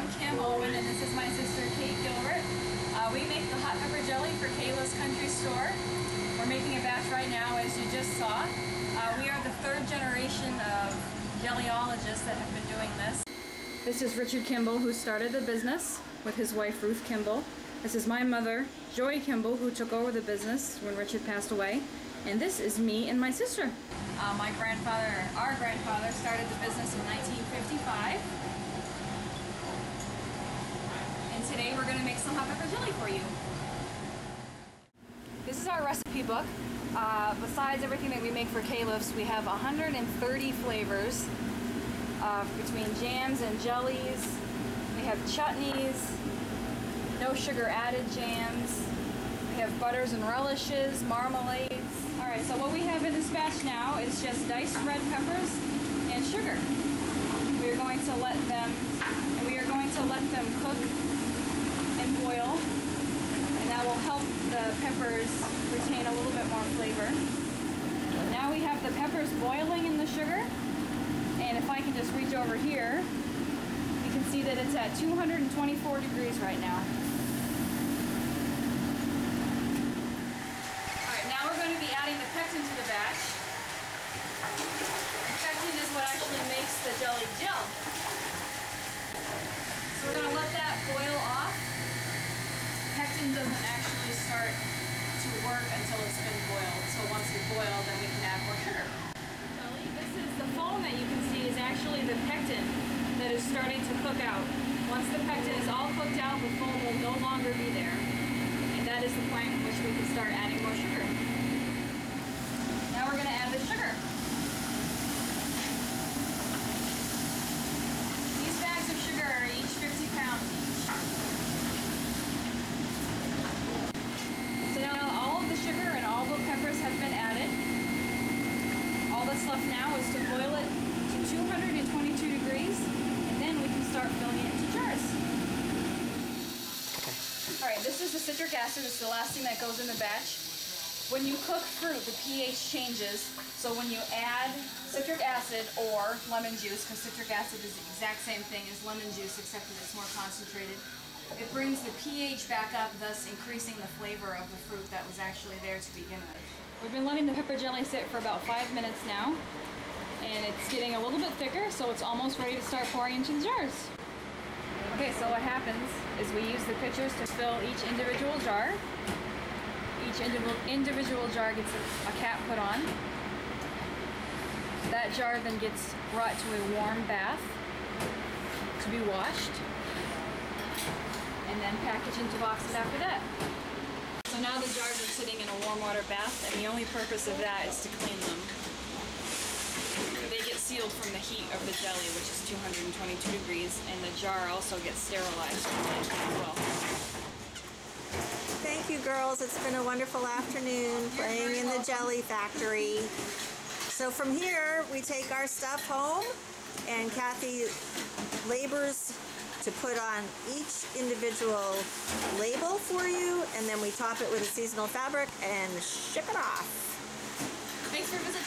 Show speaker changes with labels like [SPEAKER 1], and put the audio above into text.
[SPEAKER 1] I'm Kim Owen, and this is my sister Kate Gilbert. We make the hot pepper jelly for Calefs Country Store. We're making a batch right now, as you just saw. We are the third generation of jellyologists that have been doing this. This is Richard Kimball, who started the business with his wife Ruth Kimball. This is my mother, Joy Kimball, who took over the business when Richard passed away. And this is me and my sister. Our grandfather started the business in 1955. And today we're going to make some hot pepper jelly for you. This is our recipe book. Besides everything that we make for Calefs, we have 130 flavors between jams and jellies. We have chutneys, no sugar added jams. We have butters and relishes, marmalades. Alright, so what we have in this batch now is just diced red peppers and sugar. We are going to let them cook and boil, and that will help the peppers retain a little bit more flavor. Now we have the peppers boiling in the sugar, and if I can just reach over here, you can see that it's at 224 degrees right now. We're going to be adding the pectin to the batch. The pectin is what actually makes the jelly gel. So we're going to let that boil off. Pectin doesn't actually start to work until it's been boiled. So once it's boiled, then we can add more sugar. This is the foam that you can see is actually the pectin that is starting to cook out. Once the pectin is all cooked out, the foam will no longer be there. And that is the point at which we can start adding more sugar. Now we're going to add the sugar. These bags of sugar are each 50 pounds each. So now all of the sugar and all the peppers have been added. All that's left now is to boil it to 222 degrees, and then we can start filling it into jars. Alright, this is the citric acid. It's the last thing that goes in the batch. When you cook fruit, the pH changes, so when you add citric acid or lemon juice, because citric acid is the exact same thing as lemon juice except that it's more concentrated, it brings the pH back up, thus increasing the flavor of the fruit that was actually there to begin with. We've been letting the pepper jelly sit for about 5 minutes now, and it's getting a little bit thicker, so it's almost ready to start pouring into the jars. Okay, so what happens is we use the pitchers to fill each individual jar. Each individual jar gets a cap put on. That jar then gets brought to a warm bath to be washed, and then packaged into boxes after that. So now the jars are sitting in a warm water bath, and the only purpose of that is to clean them. They get sealed from the heat of the jelly, which is 222 degrees, and the jar also gets sterilized as well.
[SPEAKER 2] Thank you, girls. It's been a wonderful afternoon playing in the jelly factory. So from here, we take our stuff home, and Kathy labors to put on each individual label for you, and then we top it with a seasonal fabric and ship it off.
[SPEAKER 1] Thanks for visiting.